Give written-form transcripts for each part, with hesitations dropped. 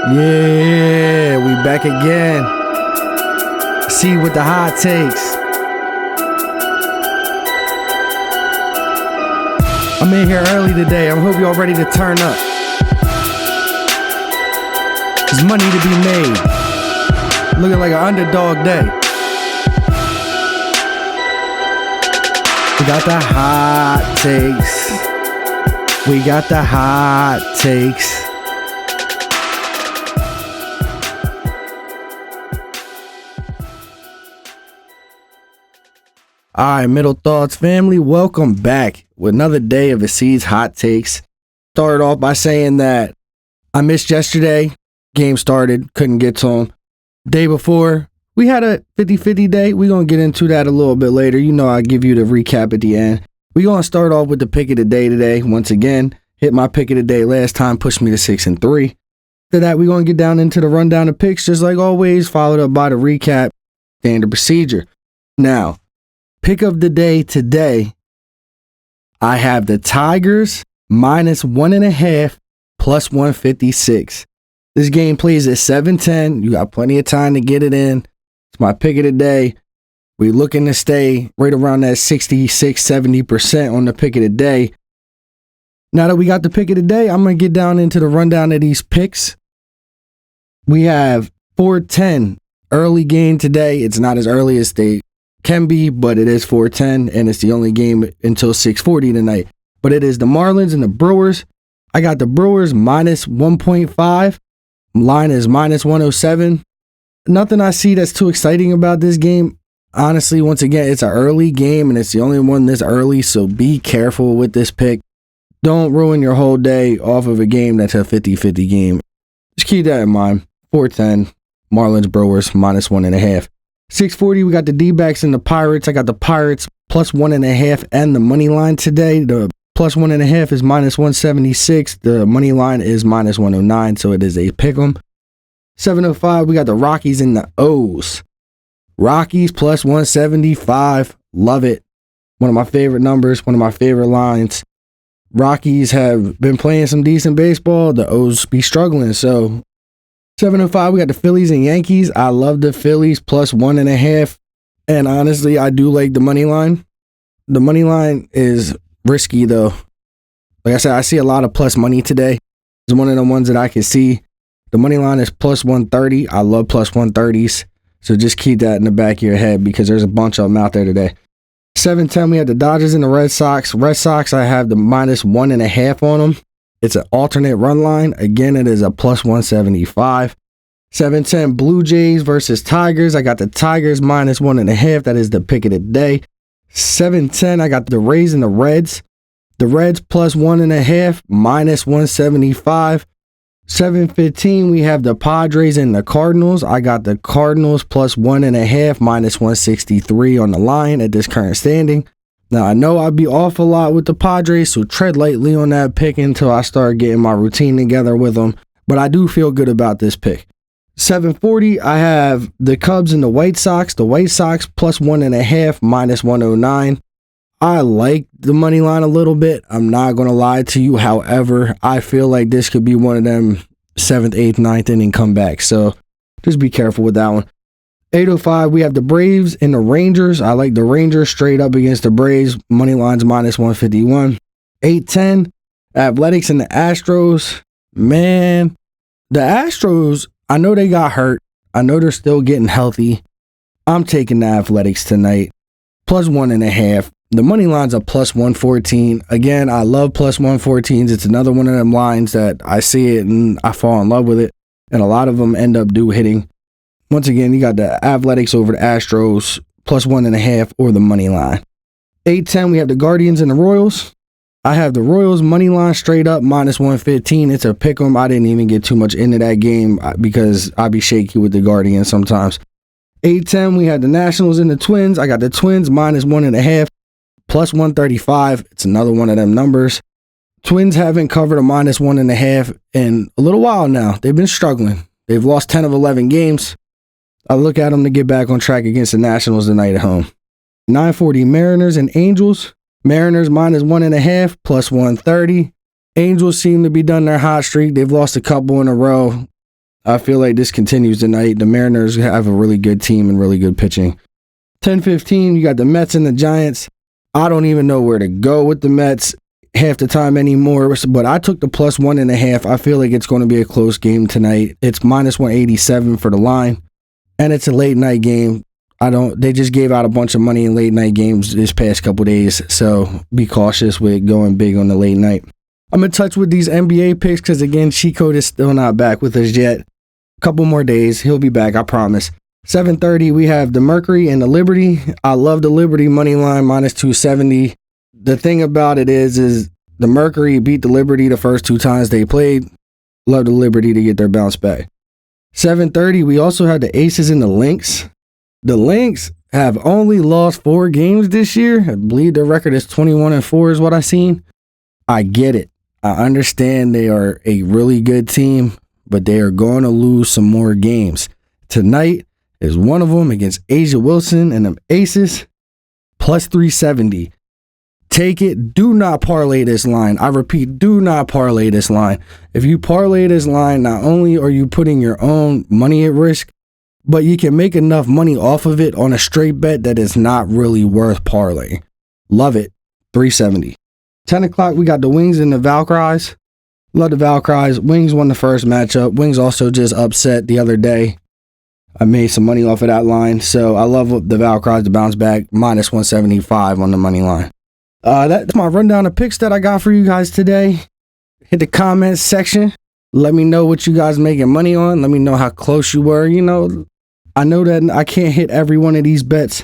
Yeah, we back again. See with the hot takes. I'm in here early today. I hope y'all ready to turn up. There's money to be made. Looking like an underdog day. We got the hot takes. We got the hot takes. All right, Middle Thoughts family, welcome back with another day of Accede's Hot Takes. Started off by saying that I missed yesterday. Game started, couldn't get to them. Day before, we had a 50-50 day. We're going to get into that a little bit later. You know, I'll give you the recap at the end. We're going to start off with the pick of the day today. Once again, hit my pick of the day last time, pushed me to 6-3. After that, we're going to get down into the rundown of picks, just like always, followed up by the recap, standard procedure. Now, pick of the day today, I have the Tigers -1.5 plus 156. This game plays at 7:10. You got plenty of time to get it in. It's my pick of the day. We're looking to stay right around that 66-70% on the pick of the day. Now that we got the pick of the day, I'm going to get down into the rundown of these picks. We have 4:10 early game today. It's not as early as they can be, but it is 4:10, and it's the only game until 6:40 tonight. But it is the Marlins and the Brewers. I got the Brewers -1.5. Line is -107. Nothing I see that's too exciting about this game. Honestly, once again, it's an early game, and it's the only one this early, so be careful with this pick. Don't ruin your whole day off of a game that's a 50-50 game. Just keep that in mind. 4:10, Marlins, Brewers, -1.5. 6:40, we got the D-backs and the Pirates. I got the Pirates +1.5 and the money line today. The +1.5 is -176. The money line is -109, so it is a pick'em. 7:05, we got the Rockies and the O's. Rockies +175. Love it. One of my favorite numbers, one of my favorite lines. Rockies have been playing some decent baseball. The O's be struggling, so 7:05, we got the Phillies and Yankees. I love the Phillies +1.5. And honestly, I do like the money line. The money line is risky, though. Like I said, I see a lot of plus money today. It's one of the ones that I can see. The money line is +130. I love +130s. So just keep that in the back of your head because there's a bunch of them out there today. 7:10, we have the Dodgers and the Red Sox. Red Sox, I have the -1.5 on them. It's an alternate run line. Again, it is a +175. 7:10, Blue Jays versus Tigers. I got the Tigers -1.5. That is the pick of the day. 7:10, I got the Rays and the Reds. The Reds +1.5, -175. 7:15, we have the Padres and the Cardinals. I got the Cardinals +1.5, -163 on the line at this current standing. Now, I know I'll be off a lot with the Padres, so tread lightly on that pick until I start getting my routine together with them. But I do feel good about this pick. 7:40, I have the Cubs and the White Sox. The White Sox +1.5, -109. I like the money line a little bit. I'm not going to lie to you. However, I feel like this could be one of them 7th, 8th, 9th inning comebacks. So just be careful with that one. 8:05, we have the Braves and the Rangers. I like the Rangers straight up against the Braves. Money line's -151. 8:10, Athletics and the Astros. Man, the Astros, I know they got hurt. I know they're still getting healthy. I'm taking the Athletics tonight. +1.5. The money line's a +114. Again, I love +114s. It's another one of them lines that I see it and I fall in love with it. And a lot of them end up hitting. Once again, you got the Athletics over the Astros, +1.5 or the money line. 8:10, we have the Guardians and the Royals. I have the Royals money line straight up -115. It's a pick 'em. I didn't even get too much into that game because I be shaky with the Guardians sometimes. 8:10, we have the Nationals and the Twins. I got the Twins -1.5, +135. It's another one of them numbers. Twins haven't covered a -1.5 in a little while now. They've been struggling. They've lost 10 of 11 games. I look at them to get back on track against the Nationals tonight at home. 9:40, Mariners and Angels. Mariners -1.5, +130. Angels seem to be done their hot streak. They've lost a couple in a row. I feel like this continues tonight. The Mariners have a really good team and really good pitching. 10:15, you got the Mets and the Giants. I don't even know where to go with the Mets half the time anymore, but I took the +1.5. I feel like it's going to be a close game tonight. It's -187 for the line, and it's a late night game. They just gave out a bunch of money in late night games this past couple days, so be cautious with going big on the late night. I'm in touch with these NBA picks because, again, Cheat Code is still not back with us yet. A couple more days. He'll be back, I promise. 7:30, we have the Mercury and the Liberty. I love the Liberty money line, -270. The thing about it is the Mercury beat the Liberty the first 2 times they played. Love the Liberty to get their bounce back. 7:30, we also have the Aces and the Lynx. The Lynx have only lost 4 games this year. I believe their record is 21-4 is what I seen. I get it. I understand they are a really good team, but they are going to lose some more games. Tonight is one of them against Asia Wilson and them Aces, +370. Take it. Do not parlay this line. I repeat, do not parlay this line. If you parlay this line, not only are you putting your own money at risk, but you can make enough money off of it on a straight bet that is not really worth parlaying. Love it. 370. 10 o'clock, we got the Wings and the Valkyries. Love the Valkyries. Wings won the first matchup. Wings also just upset the other day. I made some money off of that line, so I love the Valkyries to bounce back. -175 on the money line. That's my rundown of picks that I got for you guys today. Hit the comments section. Let me know what you guys making money on. Let me know how close you were. You know, I know that I can't hit every one of these bets.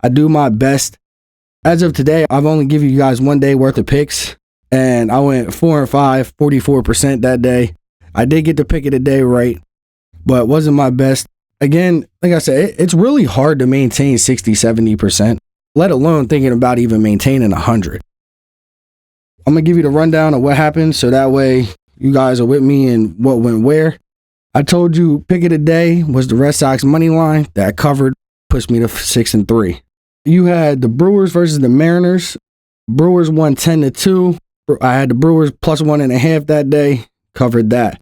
I do my best. As of today, I've only given you guys 1 day worth of picks, and I went 4 and 5, 44% that day. I did get the pick of the day right, but it wasn't my best. Again, like I said, it's really hard to maintain 60, 70%. Let alone thinking about even maintaining 100. I'm going to give you the rundown of what happened so that way you guys are with me and what went where. I told you pick of the day was the Red Sox money line. That covered, pushed me to 6-3. You had the Brewers versus the Mariners. Brewers won 10-2. I had the Brewers +1.5 that day. Covered that.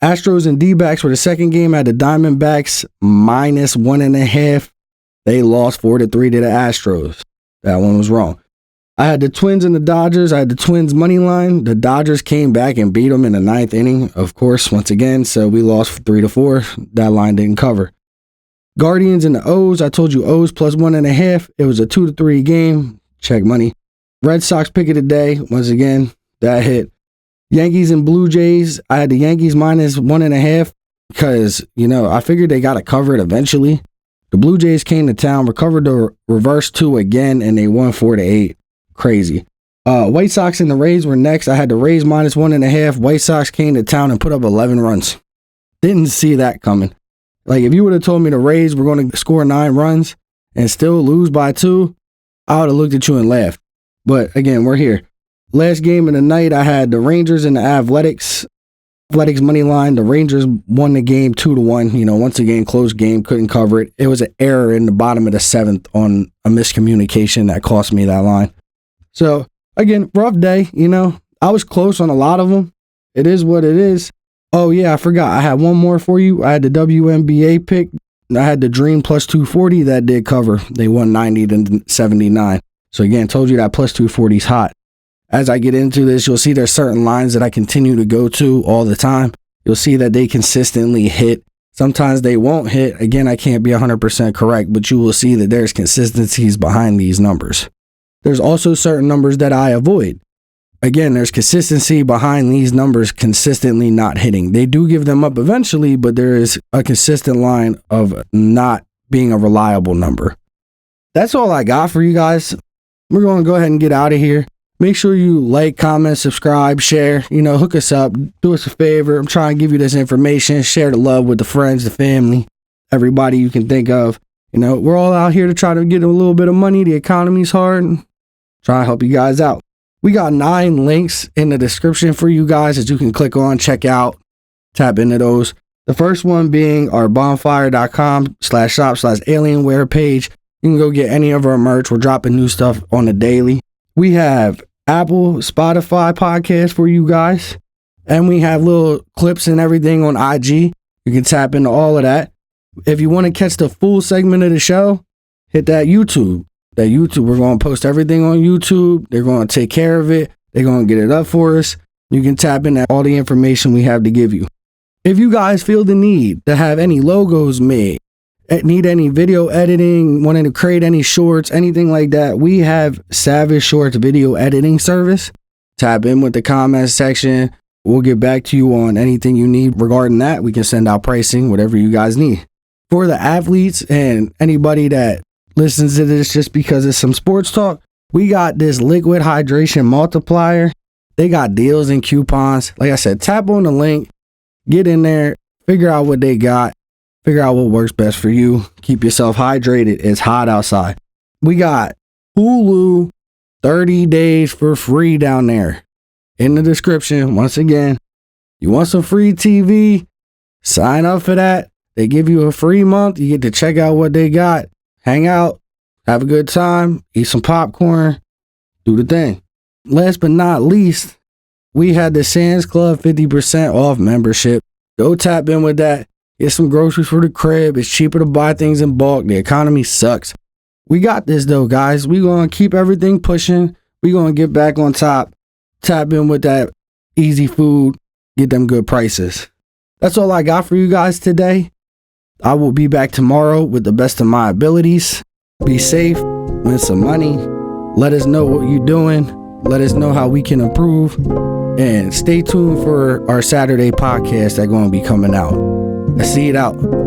Astros and D-backs were the second game. I had the Diamondbacks -1.5. They lost 4-3 to the Astros. That one was wrong. I had the Twins and the Dodgers. I had the Twins money line. The Dodgers came back and beat them in the 9th inning, of course, once again. So we lost 3-4. That line didn't cover. Guardians and the O's. I told you O's +1.5. It was a 2-3 game. Check money. Red Sox pick of the day. Once again, that hit. Yankees and Blue Jays. I had the Yankees -1.5 because, I figured they got to cover it eventually. The Blue Jays came to town, recovered the reverse 2 again, and they won 4-8. Crazy. White Sox and the Rays were next. I had the Rays -1.5. White Sox came to town and put up 11 runs. Didn't see that coming. Like, if you would have told me the Rays were going to score 9 runs and still lose by 2, I would have looked at you and laughed. But again, we're here. Last game of the night, I had the Rangers and the Athletics. Athletics money line. The Rangers won the game 2-1. Once again, close game, couldn't cover it. It was an error in the bottom of the 7th on a miscommunication that cost me that line. So again, rough day. I was close on a lot of them. It is what it is. Oh yeah, I forgot. I had one more for you. I had the WNBA pick. I had the Dream +240 that did cover. They won 90-79. So again, told you that +240 is hot. As I get into this, you'll see there's certain lines that I continue to go to all the time. You'll see that they consistently hit. Sometimes they won't hit. Again, I can't be 100% correct, but you will see that there's consistencies behind these numbers. There's also certain numbers that I avoid. Again, there's consistency behind these numbers consistently not hitting. They do give them up eventually, but there is a consistent line of not being a reliable number. That's all I got for you guys. We're going to go ahead and get out of here. Make sure you like, comment, subscribe, share, hook us up, do us a favor. I'm trying to give you this information, share the love with the friends, the family, everybody you can think of. We're all out here to try to get a little bit of money. The economy's hard. Try to help you guys out. We got 9 links in the description for you guys that you can click on, check out, tap into those. The first one being our bonfire.com/shop/alienware page. You can go get any of our merch. We're dropping new stuff on the daily. We have Apple, Spotify podcast for you guys. And we have little clips and everything on IG. You can tap into all of that. If you want to catch the full segment of the show, hit that YouTube. We're going to post everything on YouTube. They're going to take care of it. They're going to get it up for us. You can tap into all the information we have to give you. If you guys feel the need to have any logos made, need any video editing, wanting to create any shorts, anything like that, we have Savage Shorts video editing service. Tap in with the comment section. We'll get back to you on anything you need regarding that. We can send out pricing, whatever you guys need. For the athletes and anybody that listens to this just because it's some sports talk, we got this liquid hydration multiplier. They got deals and coupons. Like I said, tap on the link, get in there, figure out what they got, figure out what works best for you. Keep yourself hydrated. It's hot outside. We got Hulu 30 days for free down there in the description. Once again, you want some free TV? Sign up for that. They give you a free month. You get to check out what they got. Hang out, have a good time, eat some popcorn, do the thing. Last but not least, we had the Sam's Club 50% off membership. Go tap in with that. Get some groceries for the crib. It's cheaper to buy things in bulk. The economy sucks. We got this though, guys. We're going to keep everything pushing. We're going to get back on top. Tap in with that easy food. Get them good prices. That's all I got for you guys today. I will be back tomorrow with the best of my abilities. Be safe, win some money. Let us know what you're doing. Let us know how we can improve. And stay tuned for our Saturday podcast that's going to be coming out. Accede out.